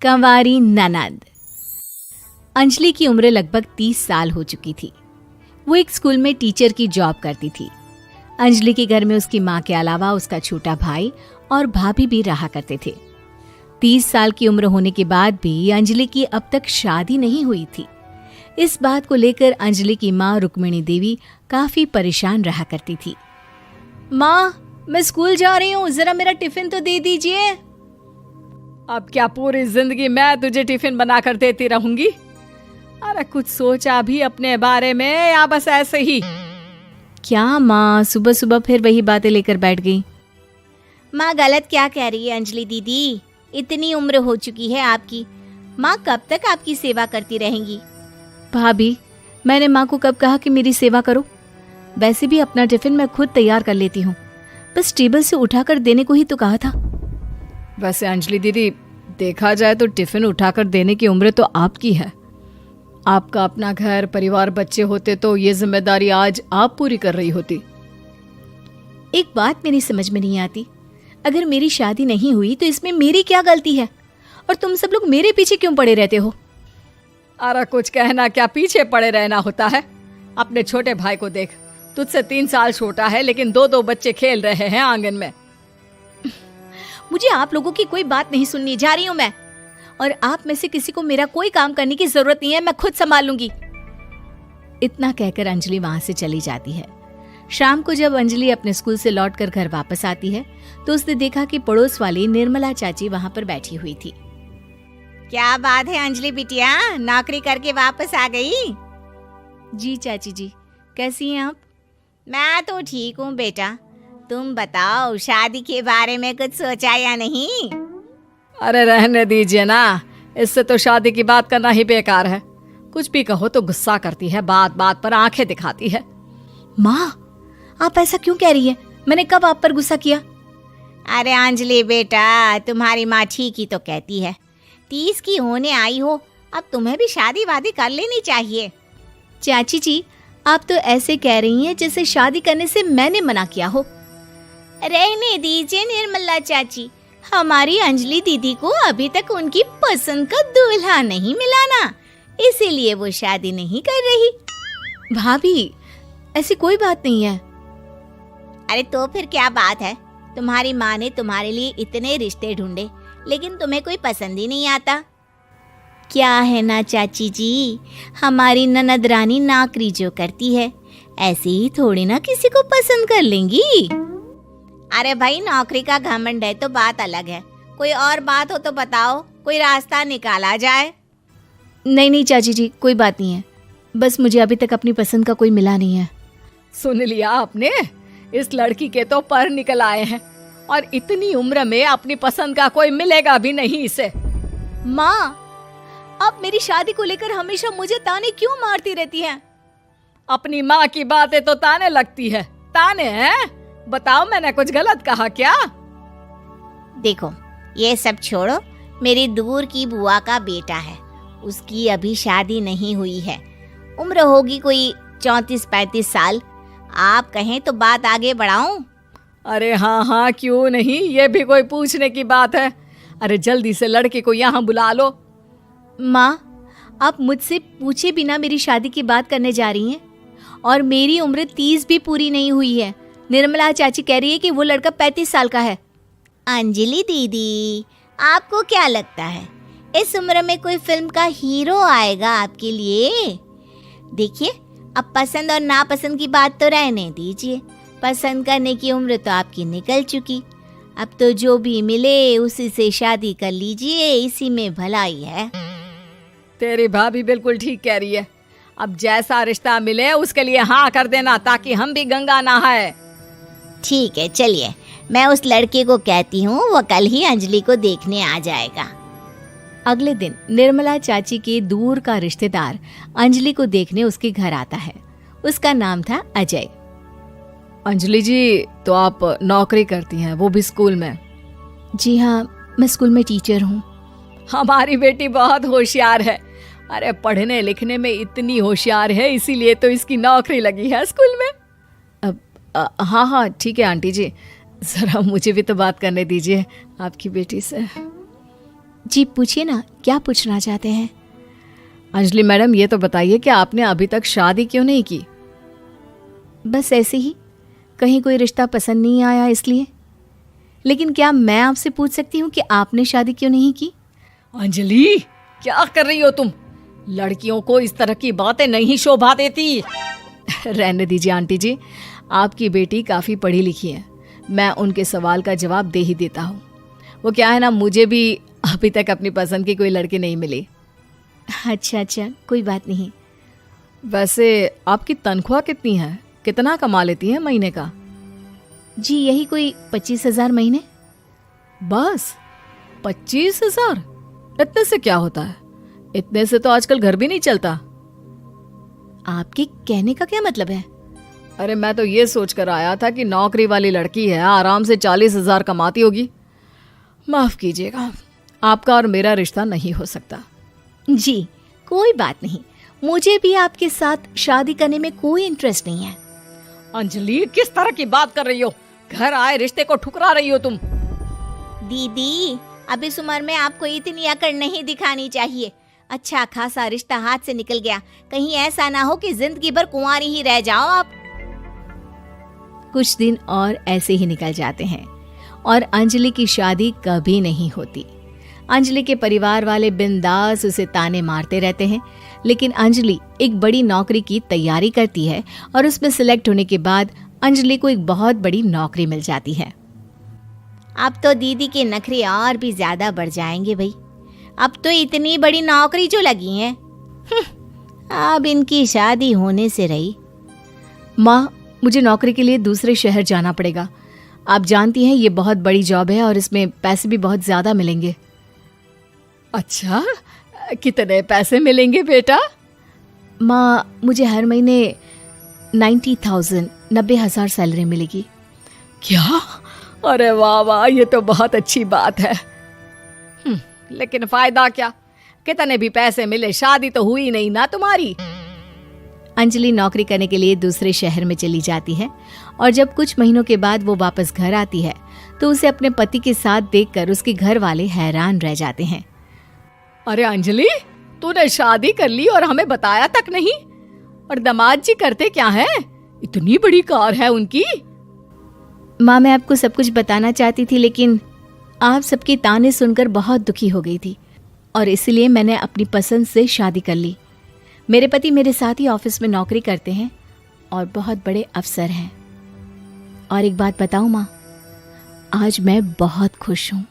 कंवारी ननद। अंजलि की उम्र लगभग 30 साल हो चुकी थी। वो एक स्कूल में टीचर की जॉब करती थी। अंजलि के घर में उसकी माँ के अलावा उसका छोटा भाई और भाभी भी रहा करते थे। 30 साल की उम्र होने के बाद भी अंजलि की अब तक शादी नहीं हुई थी। इस बात को लेकर अंजलि की माँ रुक्मिणी देवी काफी परेशान रहा करती थी। माँ, मैं स्कूल जा रही हूँ, जरा मेरा टिफिन तो दे दीजिए। अब क्या पूरी जिंदगी मैं तुझे टिफिन बनाकर देती रहूंगी? अरे कुछ सोचा भी अपने बारे में या बस ऐसे ही? क्या माँ, सुबह सुबह फिर वही बातें लेकर बैठ गई। माँ गलत क्या कह रही है अंजलि दीदी? इतनी उम्र हो चुकी है आपकी, माँ कब तक आपकी सेवा करती रहेंगी? भाभी, मैंने माँ को कब कहा कि मेरी सेवा करो? वैसे भी अपना टिफिन मैं खुद तैयार कर लेती हूँ, बस टेबल से उठाकर देने को ही तो कहा था। वैसे अंजलि दीदी, देखा जाए तो टिफिन उठाकर देने की उम्र तो आपकी है। आपका अपना घर परिवार बच्चे होते तो ये जिम्मेदारी आज आप पूरी कर रही होती। एक बात मेरी समझ में नहीं आती, अगर मेरी शादी नहीं हुई तो इसमें मेरी क्या गलती है और तुम सब लोग मेरे पीछे क्यों पड़े रहते हो? अरे कुछ कहना क्या पीछे पड़े रहना होता है? अपने छोटे भाई को देख, तुझसे 3 साल छोटा है लेकिन 2 बच्चे खेल रहे हैं आंगन में। मुझे आप लोगों की कोई बात नहीं सुननी, जा रही हूँ मैं। और आप में से किसी को मेरा कोई काम करने की जरूरत नहीं है, मैं खुद संभाल लूंगी। इतना कहकर अंजलि वहां से चली जाती है। शाम को जब अंजलि अपने स्कूल से लौटकर घर वापस आती है तो उसने देखा कि पड़ोस वाली निर्मला चाची वहां पर बैठी हुई थी। क्या बात है अंजलि बिटिया, नौकरी करके वापस आ गई? जी चाची जी, कैसी हैं आप? मैं तो ठीक हूँ बेटा, तुम बताओ शादी के बारे में कुछ सोचा या नहीं? अरे रहने दीजिए ना, इससे तो शादी की बात करना ही बेकार है। कुछ भी कहो तो गुस्सा करती है, बात बात पर आंखें दिखाती है। माँ, आप ऐसा क्यों कह रही है? मैंने कब आप पर गुस्सा किया? अरे अंजलि बेटा, तुम्हारी माँ ठीक ही तो कहती है। 30 की होने आई हो, अब तुम्हें भी शादी वादी कर लेनी चाहिए। चाची जी, आप तो ऐसे कह रही हैं जैसे शादी करने से मैंने मना किया हो। रहने दीजिए निर्मला चाची, हमारी अंजलि दीदी को अभी तक उनकी पसंद का दूल्हा नहीं मिला ना, इसीलिए वो शादी नहीं कर रही। भाभी, ऐसी कोई बात नहीं है। अरे तो फिर क्या बात है? तुम्हारी माँ ने तुम्हारे लिए इतने रिश्ते ढूंढे लेकिन तुम्हें कोई पसंद ही नहीं आता। क्या है ना चाची जी, हमारी ननद रानी नौकरी जो करती है ऐसे ही थोड़ी ना किसी को पसंद कर लेंगी। अरे भाई, नौकरी का घमंड है तो बात अलग है, कोई और बात हो तो बताओ, कोई रास्ता निकाला जाए। नहीं नहीं चाची जी, कोई बात नहीं है, बस मुझे अभी तक अपनी पसंद का कोई मिला नहीं है। सुन लिया आपने, इस लड़की के तो पर निकल आए हैं और इतनी उम्र में अपनी पसंद का कोई मिलेगा भी नहीं इसे। माँ, आप मेरी शादी को लेकर हमेशा मुझे ताने क्यों मारती रहती हैं? अपनी माँ की बातें तो ताने लगती है। ताने हैं? बताओ, मैंने कुछ गलत कहा क्या? देखो, ये सब छोड़ो, मेरी दूर की बुआ का बेटा है, उसकी अभी शादी नहीं हुई है, उम्र होगी कोई 34-35 साल। आप कहें तो बात आगे बढ़ाऊं? अरे हाँ हाँ, क्यों नहीं, ये भी कोई पूछने की बात है। अरे जल्दी से लड़के को यहाँ बुला लो। माँ, आप मुझसे पूछे बिना मेरी शादी की बात करने जा रही हैं और मेरी उम्र 30 भी पूरी नहीं हुई है। निर्मला चाची कह रही है कि वो लड़का 35 साल का है। अंजलि दीदी, आपको क्या लगता है इस उम्र में कोई फिल्म का हीरो आएगा आपके लिए? देखिए, अब पसंद और नापसंद की बात तो रहने दीजिए, पसंद करने की उम्र तो आपकी निकल चुकी। अब तो जो भी मिले उसी से शादी कर लीजिए, इसी में भलाई है। तेरी भाभी बिल्कुल ठीक कह रही है। अब जैसा रिश्ता मिले उसके लिए हाँ कर देना, ताकि हम भी गंगा नहाए। ठीक है, चलिए मैं उस लड़के को कहती हूँ, वो कल ही अंजलि को देखने आ जाएगा। अगले दिन निर्मला चाची के दूर का रिश्तेदार अंजलि को देखने उसके घर आता है। उसका नाम था अजय। अंजलि जी, तो आप नौकरी करती हैं, वो भी स्कूल में? जी हाँ, मैं स्कूल में टीचर हूँ। हमारी बेटी बहुत होशियार है। अरे पढ़ने लिखने में इतनी होशियार है, इसीलिए तो इसकी नौकरी लगी है स्कूल में। हाँ हाँ ठीक है आंटी जी, ज़रा मुझे भी तो बात करने दीजिए आपकी बेटी से। जी पूछिए ना, क्या पूछना चाहते हैं? अंजलि मैडम, ये तो बताइए कि आपने अभी तक शादी क्यों नहीं की? बस ऐसे ही, कहीं कोई रिश्ता पसंद नहीं आया इसलिए। लेकिन क्या मैं आपसे पूछ सकती हूँ कि आपने शादी क्यों नहीं की? अंजलि, क्या कर रही हो तुम? लड़कियों को इस तरह की बातें नहीं शोभा देती। रहने दीजिए आंटी जी, आपकी बेटी काफ़ी पढ़ी लिखी है, मैं उनके सवाल का जवाब दे ही देता हूँ। वो क्या है ना, मुझे भी अभी तक अपनी पसंद की कोई लड़की नहीं मिली। अच्छा, कोई बात नहीं। वैसे आपकी तनख्वाह कितनी है? कितना कमा लेती हैं महीने का? जी यही कोई 25,000 महीने। बस 25,000? इतने से क्या होता है? इतने से तो आजकल घर भी नहीं चलता। आपके कहने का क्या मतलब है? अरे मैं तो ये सोच कर आया था कि नौकरी वाली लड़की है, आराम से 40,000 कमाती होगी। माफ कीजिएगा, आपका और मेरा रिश्ता नहीं हो सकता। जी कोई बात नहीं, मुझे भी आपके साथ शादी करने में कोई इंटरेस्ट नहीं है। अंजलि, किस तरह की बात कर रही हो? घर आए रिश्ते को ठुकरा रही हो तुम। दीदी, अब इस उम्र में आपको इतनी अकड़ नहीं दिखानी चाहिए। अच्छा खासा रिश्ता हाथ से निकल गया, कहीं ऐसा ना हो कि जिंदगी भर कुंवारी ही रह जाओ आप। कुछ दिन और ऐसे ही निकल जाते हैं और अंजलि की शादी कभी नहीं होती। अंजलि के परिवार वाले बिंदास उसे ताने मारते रहते हैं, लेकिन अंजलि एक बड़ी नौकरी की तैयारी करती है और उसमें सिलेक्ट होने के बाद अंजलि को एक बहुत बड़ी नौकरी मिल जाती है। अब तो दीदी के नखरे और भी ज्यादा बढ़ जाएंगे भाई, अब तो इतनी बड़ी नौकरी जो लगी है, अब इनकी शादी होने से रही। माँ, मुझे नौकरी के लिए दूसरे शहर जाना पड़ेगा। आप जानती हैं ये बहुत बड़ी जॉब है और इसमें पैसे भी बहुत ज्यादा मिलेंगे। अच्छा, कितने पैसे मिलेंगे बेटा? माँ, मुझे हर महीने 90,000 सैलरी मिलेगी। क्या? अरे वाह वाह, ये तो बहुत अच्छी बात है। लेकिन फायदा क्या? कितने भी पैसे मिले, शादी तो हुई नहीं ना तुम्हारी। अंजलि नौकरी करने के लिए दूसरे शहर में चली जाती है और जब कुछ महीनों के बाद वो वापस घर आती है तो उसे अपने पति के साथ देखकर उसके घर वाले हैरान रह जाते हैं। अरे अंजलि, तूने शादी कर ली और हमें बताया तक नहीं। और दामाद जी करते क्या है? इतनी बड़ी कार है उनकी। माँ, मैं आपको सब कुछ बताना चाहती थी, लेकिन आप सबके ताने सुनकर बहुत दुखी हो गई थी और इसलिए मैंने अपनी पसंद से शादी कर ली। मेरे पति मेरे साथ ही ऑफिस में नौकरी करते हैं और बहुत बड़े अफसर हैं। और एक बात बताऊं माँ, आज मैं बहुत खुश हूँ।